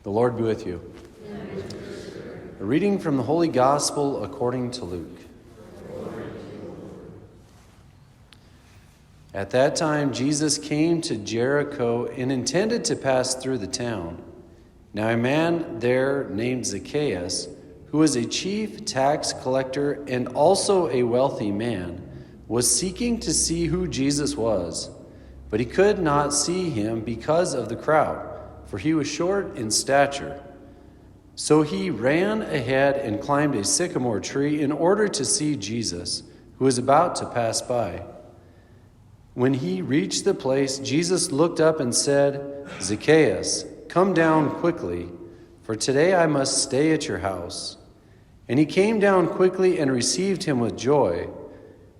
The Lord be with you. A reading from the Holy Gospel according to Luke. At that time, Jesus came to Jericho and intended to pass through the town. Now a man there named Zacchaeus, who was a chief tax collector and also a wealthy man, was seeking to see who Jesus was. But he could not see him because of the crowd, for he was short in stature. So he ran ahead and climbed a sycamore tree in order to see Jesus, who was about to pass by. When he reached the place, Jesus looked up and said, "Zacchaeus, come down quickly, for today I must stay at your house." And he came down quickly and received him with joy.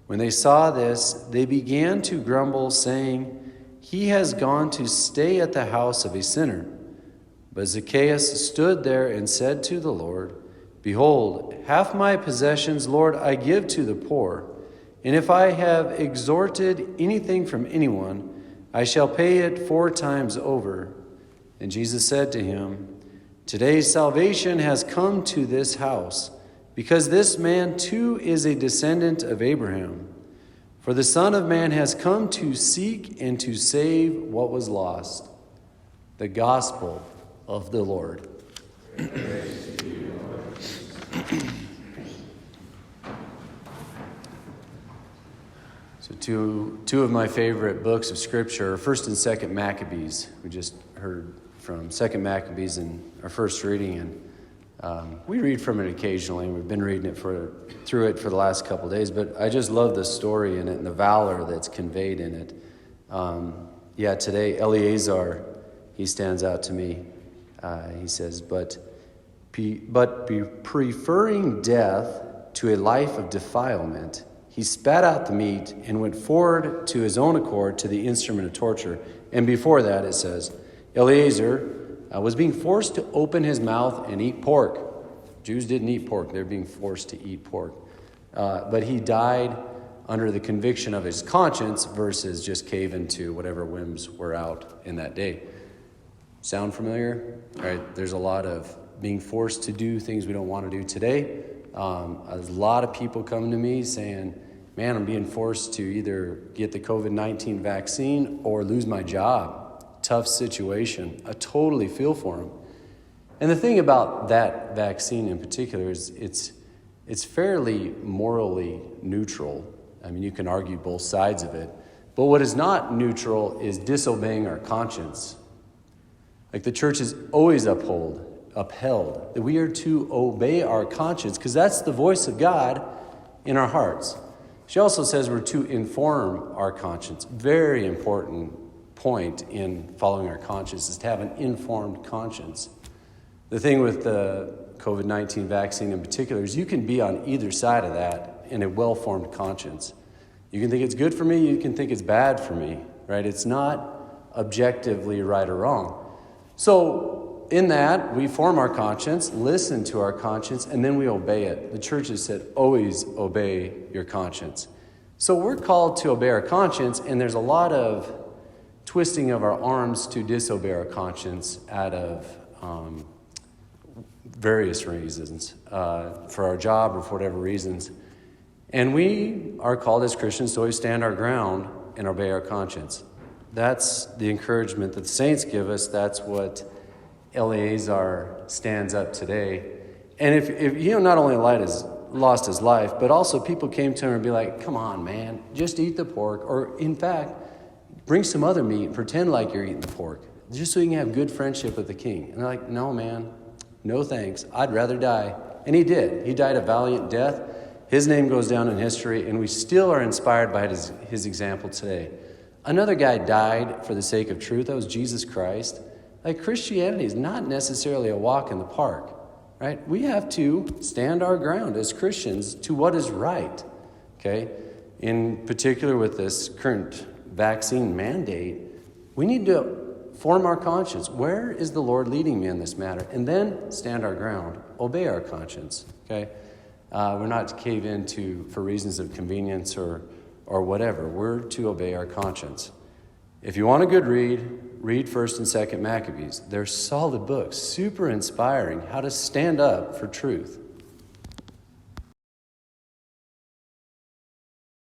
When they saw this, they began to grumble, saying, "He has gone to stay at the house of a sinner." But Zacchaeus stood there and said to the Lord, "Behold, half my possessions, Lord, I give to the poor. And if I have extorted anything from anyone, I shall pay it 4 times over." And Jesus said to him, "Today salvation has come to this house, because this man too is a descendant of Abraham. For the Son of Man has come to seek and to save what was lost." The Gospel of the Lord. So two of my favorite books of Scripture are 1st and 2nd Maccabees. We just heard from 2nd Maccabees in our first reading, and we read from it occasionally, and we've been reading it through it for the last couple of days, but I just love the story in it and the valor that's conveyed in it. Today, Eleazar, he stands out to me. He says, but preferring death to a life of defilement, he spat out the meat and went forward to his own accord to the instrument of torture. And before that, it says, Eleazar was being forced to open his mouth and eat pork. Jews didn't eat pork. They were being forced to eat pork. But he died under the conviction of his conscience versus just cave into whatever whims were out in that day. Sound familiar? All right, there's a lot of being forced to do things we don't want to do today. A lot of people come to me saying, "Man, I'm being forced to either get the COVID-19 vaccine or lose my job." Tough situation. I totally feel for them. And the thing about that vaccine in particular is it's fairly morally neutral. I mean, you can argue both sides of it. But what is not neutral is disobeying our conscience. Like the church is always upheld that we are to obey our conscience because that's the voice of God in our hearts. She also says we're to inform our conscience. Very important point in following our conscience is to have an informed conscience. The thing with the COVID-19 vaccine in particular is you can be on either side of that in a well-formed conscience. You can think it's good for me, you can think it's bad for me, right? It's not objectively right or wrong. So in that, we form our conscience, listen to our conscience, and then we obey it. The church has said, always obey your conscience. So we're called to obey our conscience, and there's a lot of twisting of our arms to disobey our conscience out of various reasons, for our job or for whatever reasons. And we are called as Christians to always stand our ground and obey our conscience. That's the encouragement that the saints give us. That's what Eleazar stands up today. And if not only lost his life, but also people came to him and be like, "Come on, man, just eat the pork." Or in fact, bring some other meat and pretend like you're eating the pork, just so you can have good friendship with the king. And they're like, "No, man, no thanks. I'd rather die." And he did. He died a valiant death. His name goes down in history, and we still are inspired by his example today. Another guy died for the sake of truth. That was Jesus Christ. Like, Christianity is not necessarily a walk in the park, right? We have to stand our ground as Christians to what is right, okay? In particular with this current vaccine mandate, we need to form our conscience. Where is the Lord leading me in this matter? And then stand our ground, obey our conscience, okay? We're not to cave into for reasons of convenience or whatever. We're to obey our conscience. If you want a good read, read 1st and 2nd Maccabees. They're solid books, super inspiring how to stand up for truth.